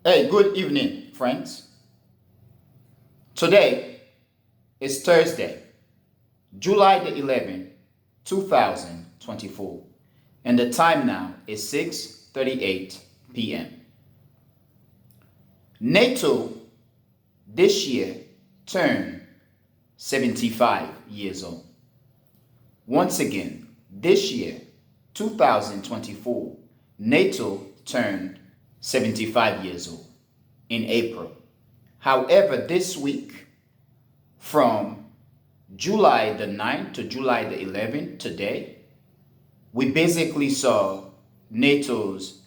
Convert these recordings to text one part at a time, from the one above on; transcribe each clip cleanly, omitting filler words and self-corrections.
Hey, good evening, friends. Today is Thursday, July the 11th, 2024, and the time now is 6:38 p.m. NATO this year turned 75 years old. Once again, this year, 2024, NATO turned 75 years old in April. However, this week, from July the 9th to July the 11th, today, we basically saw NATO's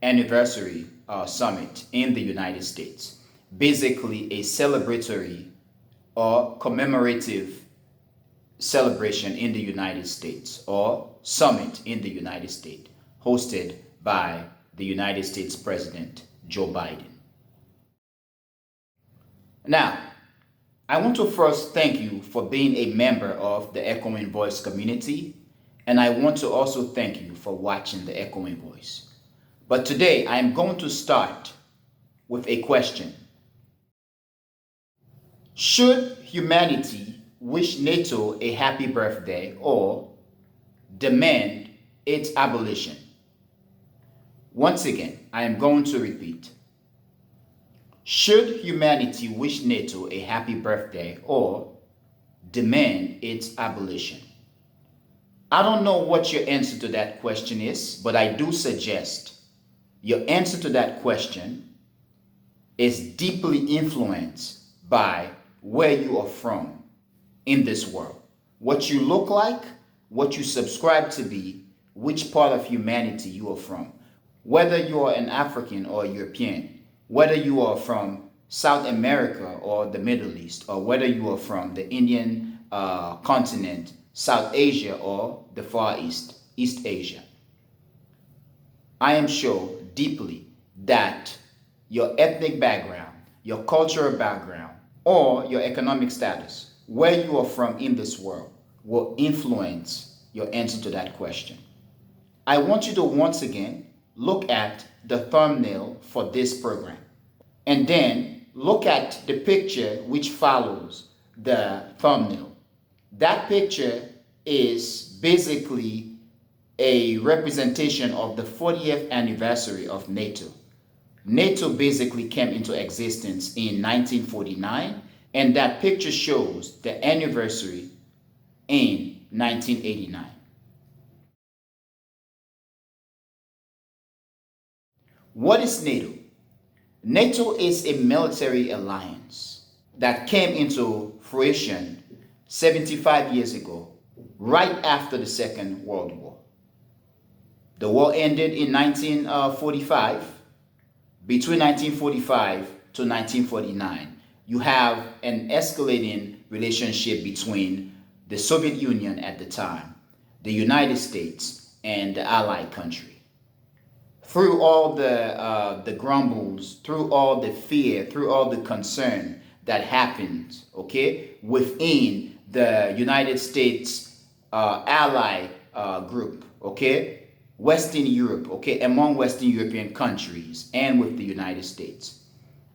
anniversary summit in the United States. Basically, a celebratory or commemorative celebration in the United States or summit in the United States, hosted by the United States President Joe Biden. Now, I want to first thank you for being a member of the Echoing Voice community, and I want to also thank you for watching the Echoing Voice. But today, I am going to start with a question. Should humanity wish NATO a happy birthday or demand its abolition? Once again, I am going to repeat. Should humanity wish NATO a happy birthday or demand its abolition? I don't know what your answer to that question is, but I do suggest your answer to that question is deeply influenced by where you are from in this world. What you look like, what you subscribe to be, which part of humanity you are from. Whether you are an African or European, whether you are from South America or the Middle East, or whether you are from the Indian continent, South Asia, or the Far East, East Asia. I am sure deeply that your ethnic background, your cultural background, or your economic status, where you are from in this world, will influence your answer to that question. I want you to once again look at the thumbnail for this program, and then look at the picture which follows the thumbnail. That picture is basically a representation of the 40th anniversary of NATO. NATO basically came into existence in 1949, and that picture shows the anniversary in 1989. What is NATO? NATO is a military alliance that came into fruition 75 years ago, right after the Second World War. The war ended in 1945. Between 1945 to 1949, you have an escalating relationship between the Soviet Union at the time, the United States, and the Allied country. Through all the grumbles, through all the fear, through all the concern that happened, okay, within the United States ally group, okay, Western Europe, okay, among Western European countries and with the United States.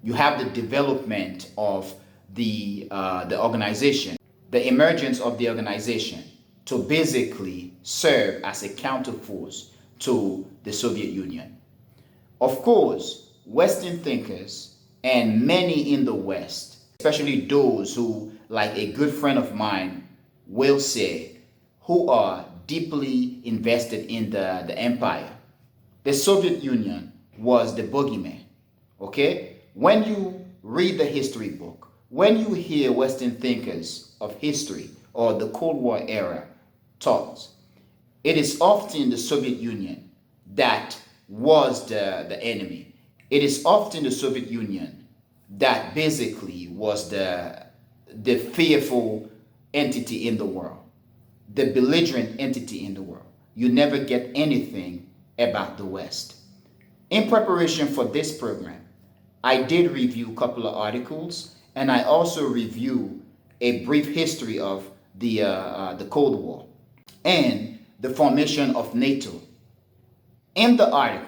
You have the development of the organization, the emergence of the organization to basically serve as a counterforce to the Soviet Union. Of course, Western thinkers and many in the West, especially those who, like a good friend of mine will say, who are deeply invested in the empire. The Soviet Union was the boogeyman, okay? When you read the history book, when you hear Western thinkers of history or the Cold War era taught, it is often the Soviet Union that was the enemy. It is often the Soviet Union that basically was the fearful entity in the world, the belligerent entity in the world. You never get anything about the West. In preparation for this program, I did review a couple of articles, and I also review a brief history of the Cold War and the formation of NATO. In the article,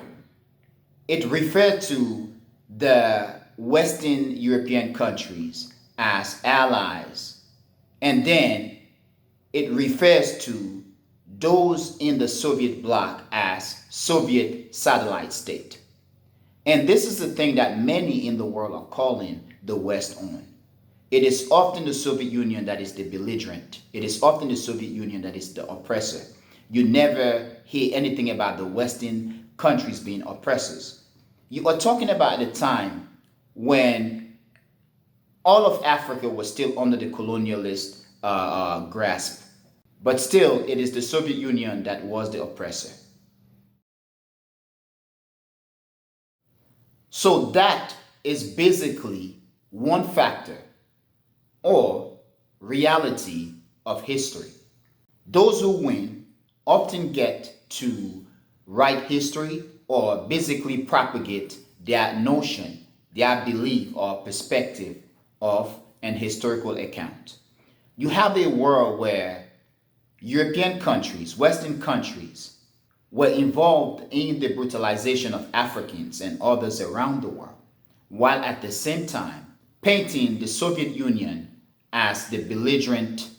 it referred to the Western European countries as allies, and then it refers to those in the Soviet bloc as Soviet satellite state. And this is the thing that many in the world are calling the West on. It is often the Soviet Union that is the belligerent. It is often the Soviet Union that is the oppressor. You never hear anything about the Western countries being oppressors. You are talking about the time when all of Africa was still under the colonialist grasp. But still, it is the Soviet Union that was the oppressor. So that is basically one factor or reality of history. Those who win often get to write history or basically propagate their notion, their belief or perspective of an historical account. You have a world where European countries, Western countries, were involved in the brutalization of Africans and others around the world, while at the same time painting the Soviet Union as the belligerent,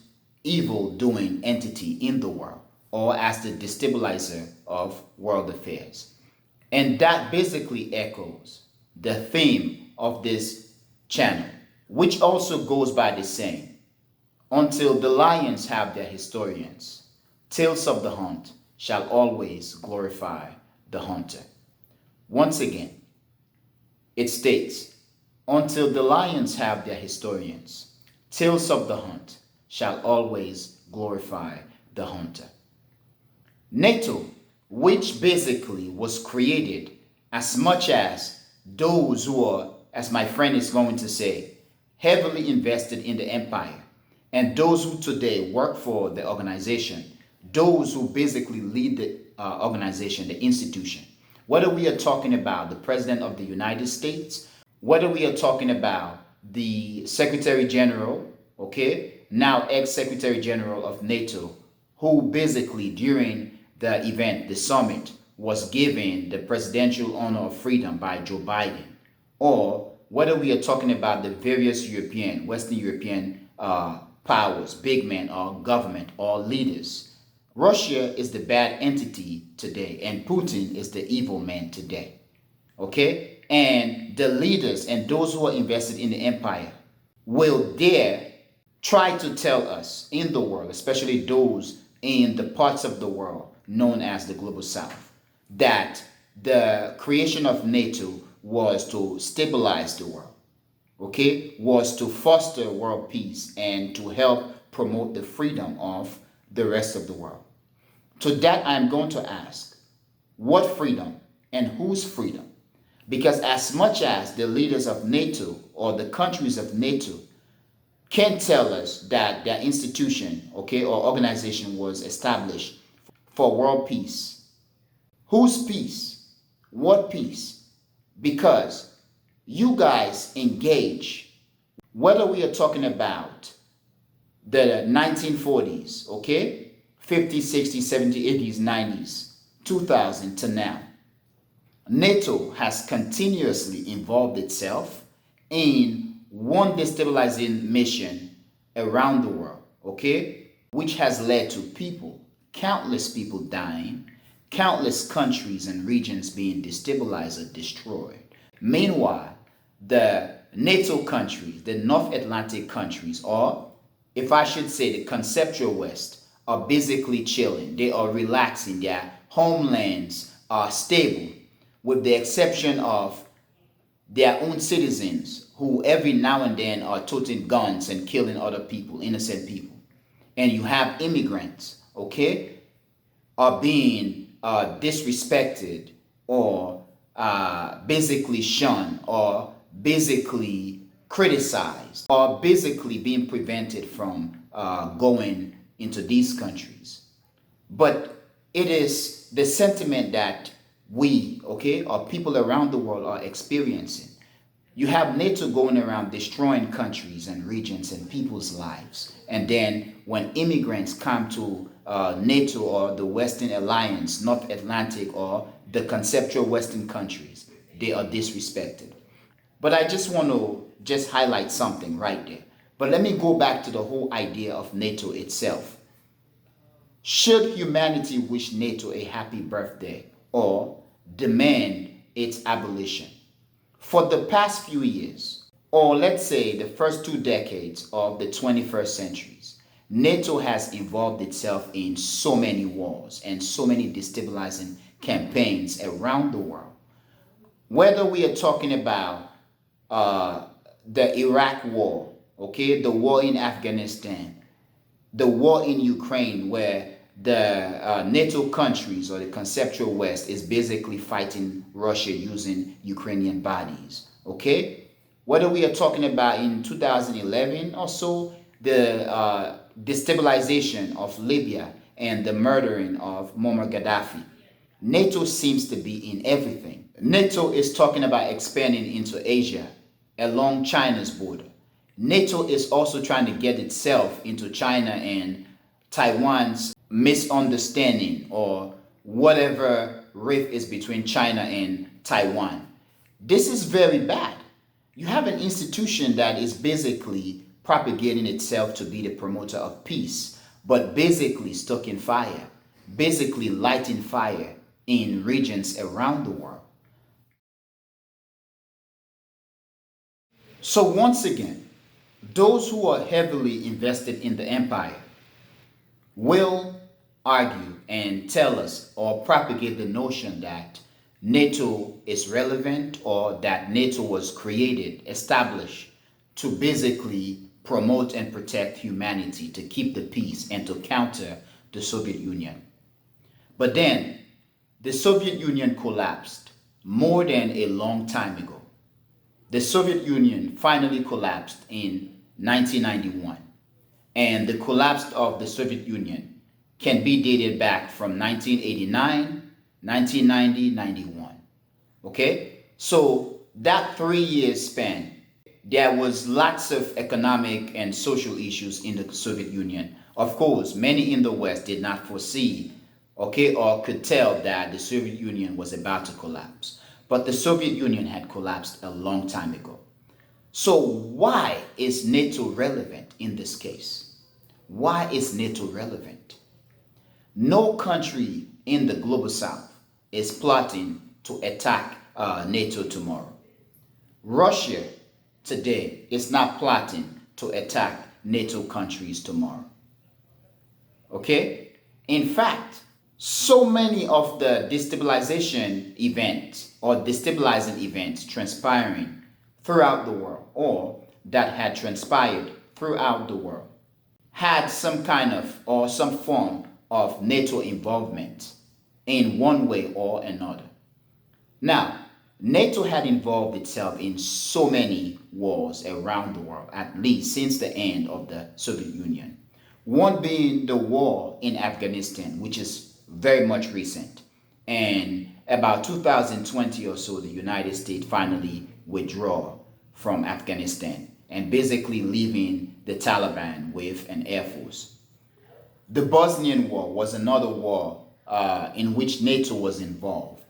evil-doing entity in the world, or as the destabilizer of world affairs. And that basically echoes the theme of this channel, which also goes by the saying, until the lions have their historians, tales of the hunt shall always glorify the hunter. Once again, it states, until the lions have their historians, tales of the hunt shall always glorify the hunter. NATO, which basically was created as much as those who are, as my friend is going to say, heavily invested in the empire, and those who today work for the organization, those who basically lead the organization, the institution. Whether we are talking about the President of the United States, whether we are talking about the Secretary General, okay, now ex-Secretary General of NATO, who basically during the event, the summit, was given the presidential honor of freedom by Joe Biden, or whether we are talking about the various European, Western European powers, big men or government or leaders. Russia is the bad entity today, and Putin is the evil man today. Okay? And the leaders and those who are invested in the empire will dare try to tell us in the world, especially those in the parts of the world known as the global south, that the creation of NATO was to stabilize the world, okay, was to foster world peace and to help promote the freedom of the rest of the world. To that, I'm going to ask, what freedom and whose freedom? Because as much as the leaders of NATO or the countries of NATO can tell us that their institution, okay, or organization was established for world peace, whose peace? What peace? Because you guys engage, whether we are talking about the 1940s, okay, 50s, 60s, 70s, 80s, 90s, 2000 to now, NATO has continuously involved itself in one destabilizing mission around the world, okay, which has led to people, countless people dying, countless countries and regions being destabilized or destroyed. Meanwhile, the NATO countries, the North Atlantic countries, or if I should say the conceptual West, are basically chilling. They are relaxing. Their homelands are stable, with the exception of their own citizens who every now and then are toting guns and killing other people, innocent people. And you have immigrants, okay, are being disrespected or basically shunned or basically criticized or basically being prevented from going into these countries. But it is the sentiment that we, okay, or people around the world are experiencing. You have NATO going around destroying countries and regions and people's lives. And then when immigrants come to NATO or the Western Alliance, North Atlantic or the conceptual Western countries, they are disrespected. But I just want to just highlight something right there. But let me go back to the whole idea of NATO itself. Should humanity wish NATO a happy birthday or demand its abolition? For the past few years, or let's say the first 2 decades of the 21st centuries, NATO has involved itself in so many wars and so many destabilizing campaigns around the world. Whether we are talking about the Iraq war, okay, the war in Afghanistan, the war in Ukraine, where the NATO countries or the conceptual West is basically fighting Russia using Ukrainian bodies, okay? Whether we are talking about in 2011 or so, the destabilization of Libya and the murdering of Muammar Gaddafi, NATO seems to be in everything. NATO is talking about expanding into Asia along China's border. NATO is also trying to get itself into China and Taiwan's misunderstanding or whatever rift is between China and Taiwan. This is very bad. You have an institution that is basically propagating itself to be the promoter of peace, but basically stoking fire, basically lighting fire in regions around the world. So once again, those who are heavily invested in the empire will argue and tell us or propagate the notion that NATO is relevant or that NATO was created, established to basically promote and protect humanity, to keep the peace and to counter the Soviet Union. But then the Soviet Union collapsed more than a long time ago. The Soviet Union finally collapsed in 1991. And the collapse of the Soviet Union can be dated back from 1989, 1990, 91. Okay? So that 3 year span, there was lots of economic and social issues in the Soviet Union. Of course, many in the West did not foresee, okay, or could tell that the Soviet Union was about to collapse. But the Soviet Union had collapsed a long time ago. So why is NATO relevant in this case? Why is NATO relevant? No country in the global south is plotting to attack NATO tomorrow. Russia today is not plotting to attack NATO countries tomorrow. Okay? In fact, so many of the destabilization events or destabilizing events transpiring throughout the world or that had transpired throughout the world had some kind of or some form of NATO involvement in one way or another. Now, NATO had involved itself in so many wars around the world, at least since the end of the Soviet Union. One being the war in Afghanistan, which is very much recent. And about 2020 or so, the United States finally withdrew from Afghanistan and basically leaving the Taliban with an air force. The Bosnian War was another war in which NATO was involved.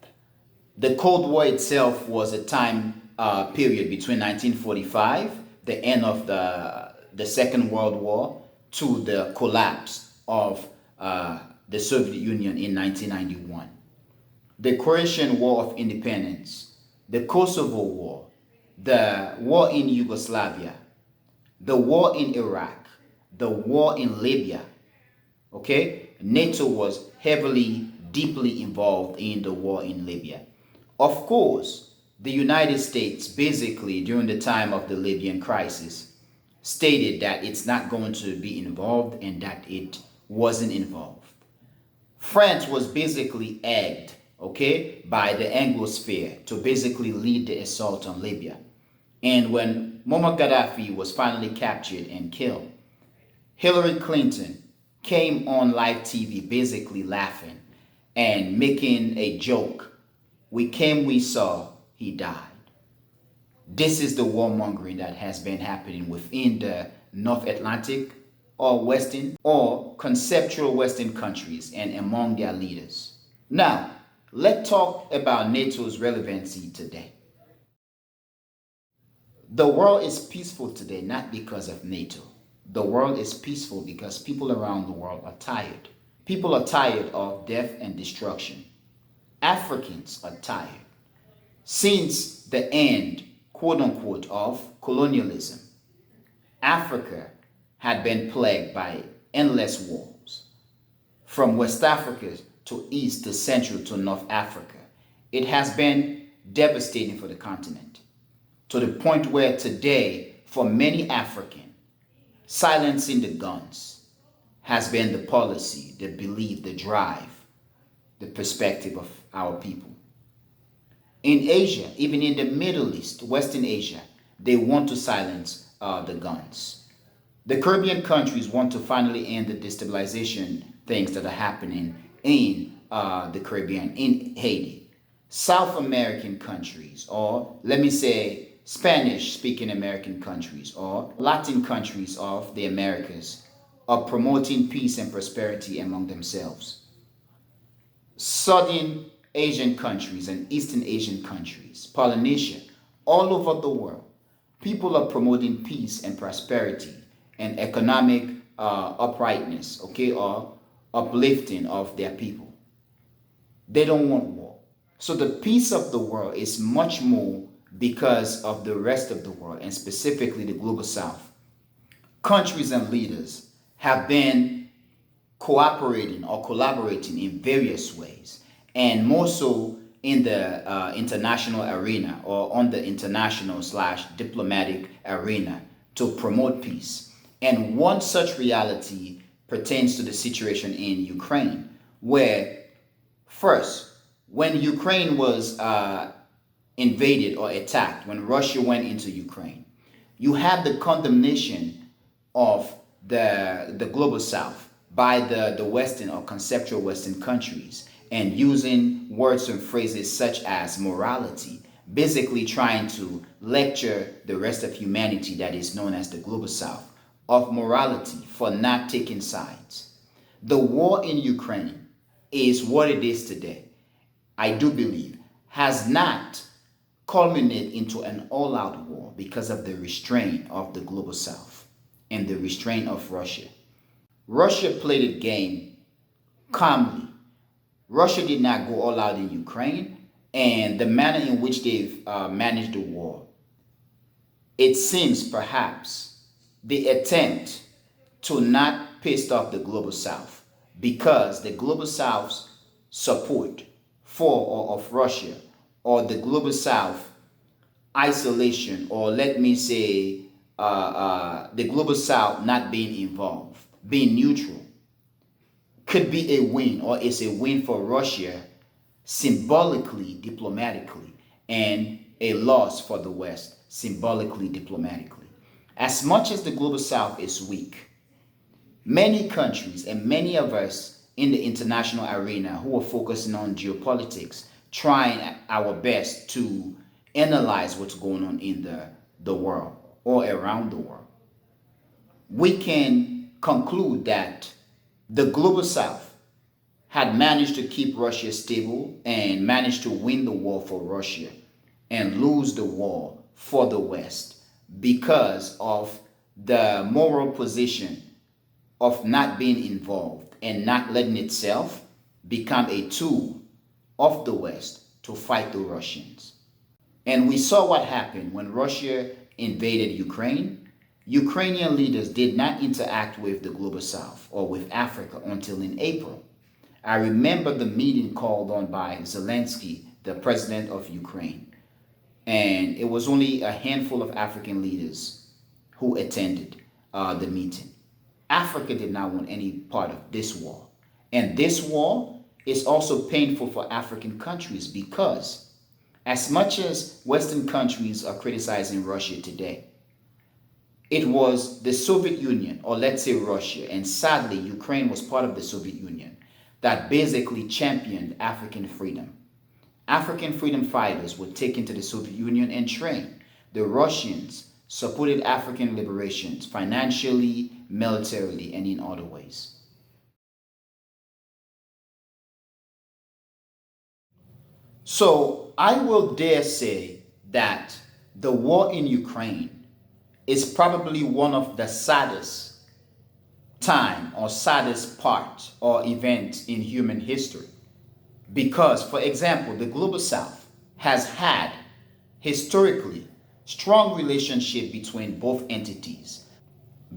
The Cold War itself was a time period between 1945, the end of the Second World War, to the collapse of the Soviet Union in 1991. The Croatian War of Independence, the Kosovo War, the war in Yugoslavia, the war in Iraq, the war in Libya. Okay, NATO was heavily, deeply involved in the war in Libya. Of course, the United States basically during the time of the Libyan crisis stated that it's not going to be involved and that it wasn't involved. France was basically egged, okay, by the Anglosphere to basically lead the assault on Libya. And when Muammar Gaddafi was finally captured and killed, Hillary Clinton came on live TV basically laughing and making a joke. We came, we saw, he died. This is the warmongering that has been happening within the North Atlantic or Western or conceptual Western countries and among their leaders. Now, let's talk about NATO's relevancy today. The world is peaceful today not because of NATO. The world is peaceful because people around the world are tired. People are tired of death and destruction. Africans are tired. Since the end, quote unquote, of colonialism, Africa had been plagued by endless wars. From West Africa to East to Central to North Africa, it has been devastating for the continent, to the point where today, for many Africans, silencing the guns has been the policy, the belief, the drive, the perspective of our people. In Asia, even in the Middle East, Western Asia, they want to silence the guns. The Caribbean countries want to finally end the destabilization things that are happening in the Caribbean, in Haiti. South American countries, or let me say Spanish-speaking American countries, or Latin countries of the Americas, are promoting peace and prosperity among themselves. Southern Asian countries and Eastern Asian countries, Polynesia, all over the world, people are promoting peace and prosperity and economic uprightness, okay, or uplifting of their people. They don't want war. So the peace of the world is much more because of the rest of the world, and specifically the global south. Countries and leaders have been cooperating or collaborating in various ways, and more so in the international arena or on the international slash diplomatic arena to promote peace. And one such reality pertains to the situation in Ukraine, where first, when Ukraine was invaded or attacked, when Russia went into Ukraine, you have the condemnation of the global south by the Western or conceptual Western countries, and using words and phrases such as morality, basically trying to lecture the rest of humanity that is known as the global south of morality for not taking sides. The war in Ukraine is what it is today, I do believe, has not culminated into an all-out war because of the restraint of the global south and the restraint of Russia. Russia played its game calmly. Russia did not go all out in Ukraine, and the manner in which they've managed the war, it seems perhaps the attempt to not piss off the global south, because the global south's support for or of Russia, or the global south isolation, or let me say the global south not being involved, being neutral, could be a win, or is a win for Russia symbolically, diplomatically, and a loss for the West symbolically, diplomatically. As much as the global south is weak, many countries and many of us in the international arena who are focusing on geopolitics, trying our best to analyze what's going on in the world or around the world, we can conclude that the global south had managed to keep Russia stable and managed to win the war for Russia and lose the war for the West because of the moral position of not being involved and not letting itself become a tool of the West to fight the Russians. And we saw what happened when Russia invaded Ukraine. Ukrainian leaders did not interact with the global south or with Africa until in April. I remember the meeting called on by Zelensky, the president of Ukraine, and it was only a handful of African leaders who attended the meeting. Africa did not want any part of this war. And this war is also painful for African countries because as much as Western countries are criticizing Russia today, it was the Soviet Union, or let's say Russia, and sadly Ukraine was part of the Soviet Union, that basically championed African freedom. African freedom fighters were taken to the Soviet Union and trained. The Russians supported African liberations financially, militarily, and in other ways. So I will dare say that the war in Ukraine is probably one of the saddest time or saddest part or event in human history. Because, for example, the global south has had historically strong relationship between both entities,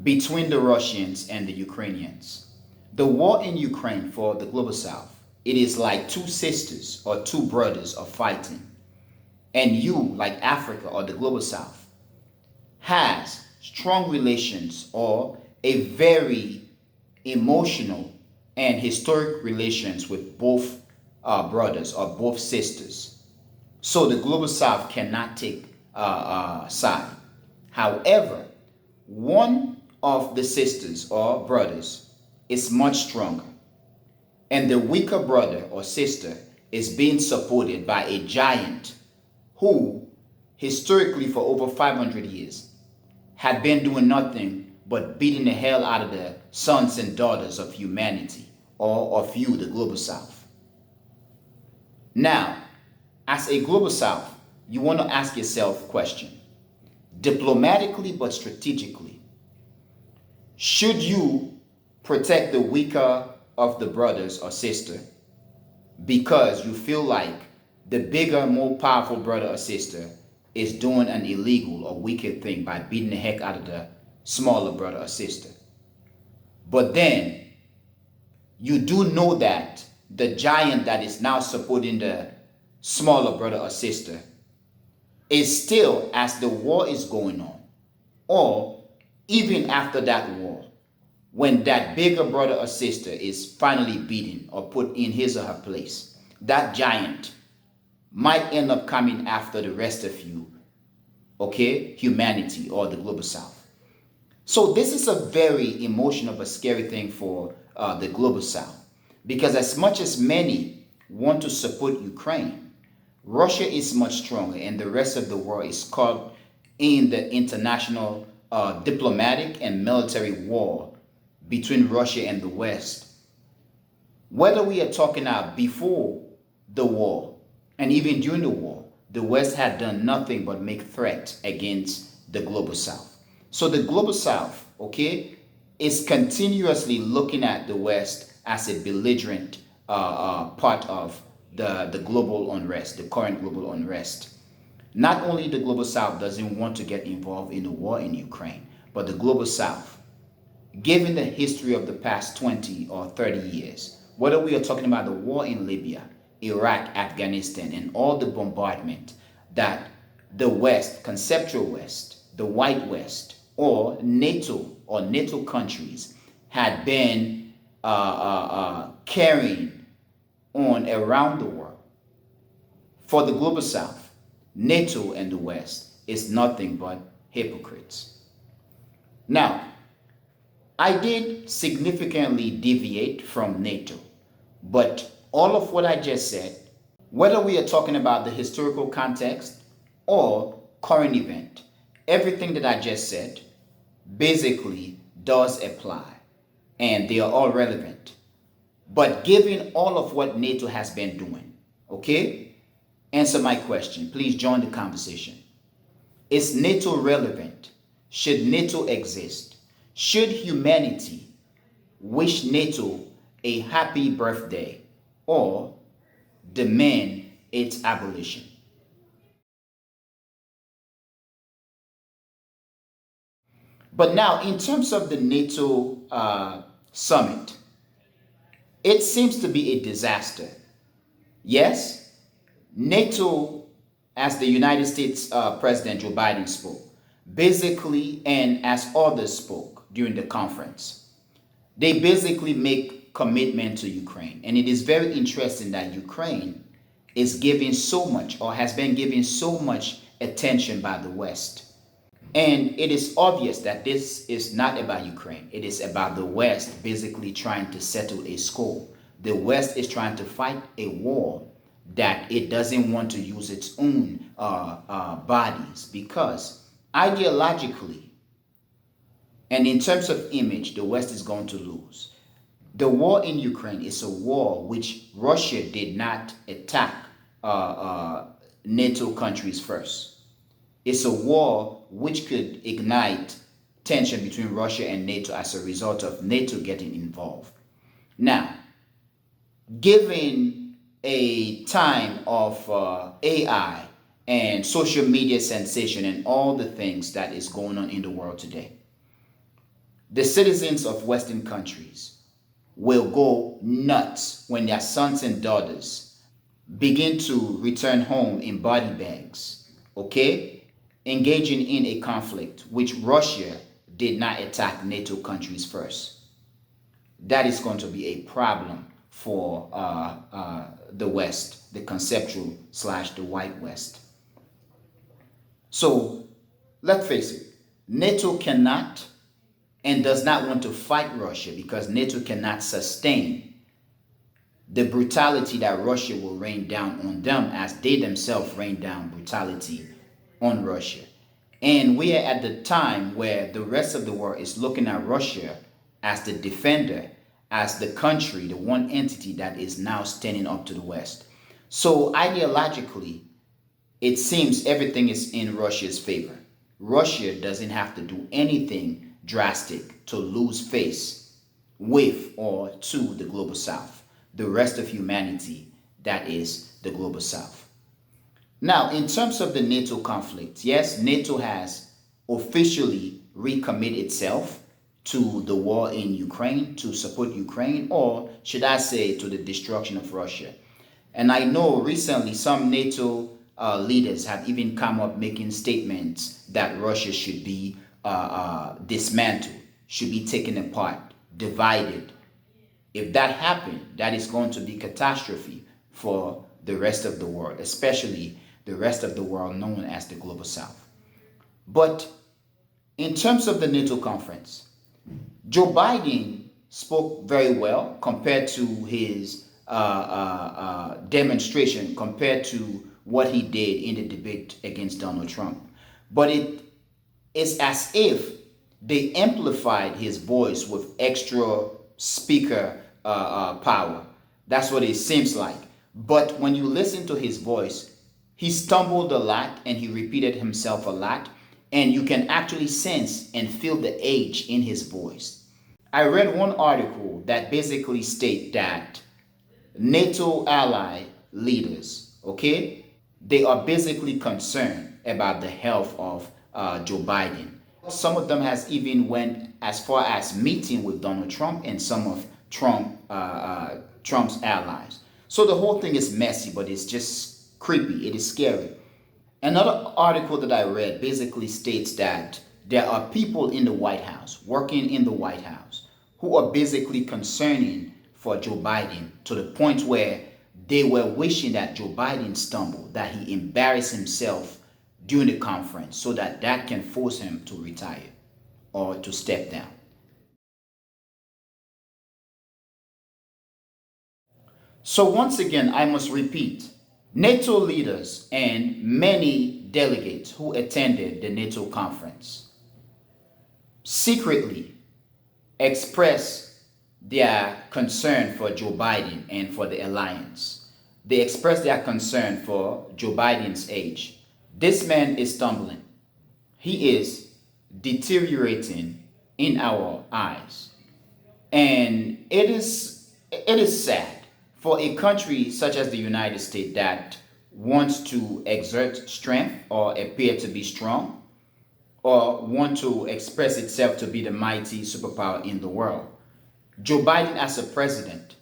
between the Russians and the Ukrainians. The war in Ukraine for the global south, it is like two sisters or two brothers are fighting. And you, like Africa or the global south, has strong relations or a very emotional and historic relations with both brothers or both sisters. So the global south cannot take side. However, one of the sisters or brothers is much stronger, and the weaker brother or sister is being supported by a giant who, historically for over 500 years, had been doing nothing but beating the hell out of the sons and daughters of humanity, or of you, the global south. Now, as a global south, you want to ask yourself a question, diplomatically but strategically. Should you protect the weaker of the brothers or sister because you feel like the bigger, more powerful brother or sister is doing an illegal or wicked thing by beating the heck out of the smaller brother or sister? But then you do know that the giant that is now supporting the smaller brother or sister is still, as the war is going on, or even after that war, when that bigger brother or sister is finally beaten or put in his or her place, that giant might end up coming after the rest of you, okay, humanity or the global south. So this is a very emotional but scary thing for the global south, because as much as many want to support Ukraine, Russia is much stronger and the rest of the world is caught in the international diplomatic and military war between Russia and the West. Whether we are talking about before the war and even during the war, the West had done nothing but make threats against the global south. So the global south, okay, is continuously looking at the West as a belligerent part of the global unrest, the current global unrest. Not only the global south doesn't want to get involved in the war in Ukraine, but the global south, given the history of the past 20 or 30 years, whether we are talking about the war in Libya, Iraq, Afghanistan, and all the bombardment that the West, conceptual West, the white West, or NATO countries had been carrying on around the world. For the global south, NATO and the West is nothing but hypocrites. Now, I did significantly deviate from NATO, but all of what I just said, whether we are talking about the historical context or current event, everything that I just said basically does apply, and they are all relevant. But given all of what NATO has been doing, okay, answer my question. Please join the conversation. Is NATO relevant? Should NATO exist? Should humanity wish NATO a happy birthday or demand its abolition? But now, in terms of the NATO summit, it seems to be a disaster. Yes, NATO, as the United States President Joe Biden spoke, basically, and as others spoke during the conference, they basically make commitment to Ukraine. And it is very interesting that Ukraine is giving so much, or has been given so much attention by the West. And it is obvious that this is not about Ukraine. It is about the West basically trying to settle a score. The West is trying to fight a war that it doesn't want to use its own bodies, because ideologically and in terms of image, the West is going to lose. The war in Ukraine is a war which Russia did not attack NATO countries first. It's a war which could ignite tension between Russia and NATO as a result of NATO getting involved. Now, given a time of AI and social media sensation and all the things that is going on in the world today, the citizens of Western countries will go nuts when their sons and daughters begin to return home in body bags, okay? Engaging in a conflict which Russia did not attack NATO countries first. That is going to be a problem for the West, the conceptual / the white West. So let's face it, NATO cannot and does not want to fight Russia because NATO cannot sustain the brutality that Russia will rain down on them as they themselves rain down brutality on Russia. And we are at the time where the rest of the world is looking at Russia as the defender, as the country, the one entity that is now standing up to the West. So ideologically, it seems everything is in Russia's favor. Russia doesn't have to do anything drastic to lose face with or to the global South, the rest of humanity that is the global South. Now, in terms of the NATO conflict, yes, NATO has officially recommitted itself to the war in Ukraine, to support Ukraine, or should I say to the destruction of Russia. And I know recently some NATO leaders have even come up making statements that Russia should be dismantled, should be taken apart, divided. If that happened, that is going to be catastrophe for the rest of the world, especially the rest of the world known as the global South. But in terms of the NATO conference, Joe Biden spoke very well compared to his demonstration, compared to what he did in the debate against Donald Trump. But it is as if they amplified his voice with extra speaker power. That's what it seems like. But when you listen to his voice, he stumbled a lot and he repeated himself a lot. And you can actually sense and feel the age in his voice. I read one article that basically states that NATO ally leaders, okay, they are basically concerned about the health of Joe Biden. Some of them has even went as far as meeting with Donald Trump and some of Trump's allies. So the whole thing is messy, but it's just creepy. It is scary. Another article that I read basically states that there are people in the White House, working in the White House, who are basically concerning for Joe Biden to the point where they were wishing that Joe Biden stumbled, that he embarrassed himself during the conference so that that can force him to retire or to step down. So once again, I must repeat, NATO leaders and many delegates who attended the NATO conference secretly expressed their concern for Joe Biden and for the alliance. They expressed their concern for Joe Biden's age. This man is stumbling. He is deteriorating in our eyes. And it is sad for a country such as the United States that wants to exert strength or appear to be strong or want to express itself to be the mighty superpower in the world. Joe Biden as a president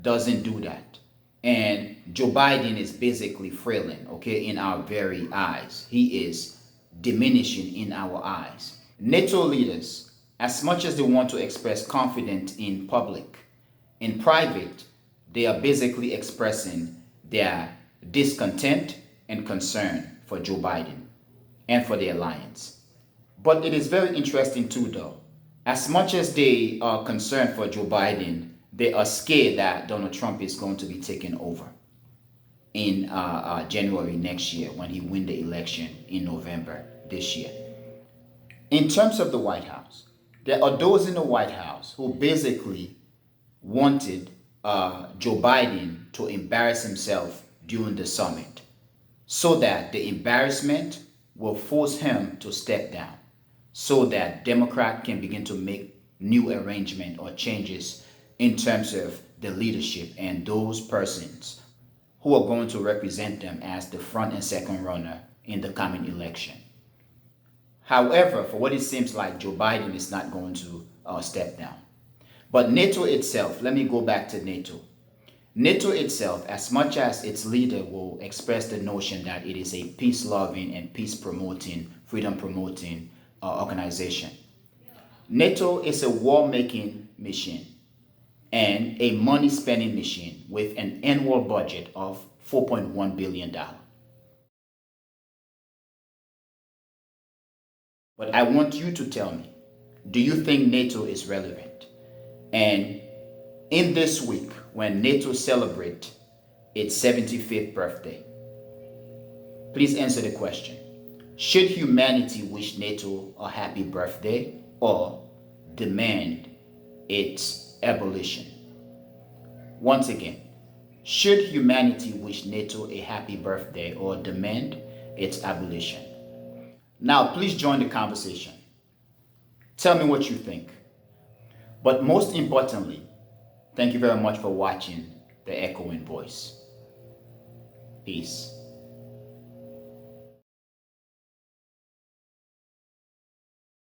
doesn't do that. And Joe Biden is basically frailing, okay, in our very eyes. He is diminishing in our eyes. NATO leaders, as much as they want to express confidence in public, in private, they are basically expressing their discontent and concern for Joe Biden and for the alliance. But it is very interesting too, though. As much as they are concerned for Joe Biden, they are scared that Donald Trump is going to be taken over in January next year when he wins the election in November this year. In terms of the White House, there are those in the White House who basically wanted Joe Biden to embarrass himself during the summit so that the embarrassment will force him to step down so that Democrat can begin to make new arrangement or changes in terms of the leadership and those persons who are going to represent them as the front and second runner in the coming election. However, for what it seems like, Joe Biden is not going to step down. But NATO itself, let me go back to NATO. NATO itself, as much as its leader will express the notion that it is a peace-loving and peace-promoting, freedom-promoting organization, NATO is a war-making machine and a money-spending machine with an annual budget of $4.1 billion. But I want you to tell me, do you think NATO is relevant? And in this week, when NATO celebrates its 75th birthday, please answer the question. Should humanity wish NATO a happy birthday or demand its abolition? Once again, should humanity wish NATO a happy birthday or demand its abolition? Now, please join the conversation. Tell me what you think. But most importantly, thank you very much for watching The Echoing Voice. Peace.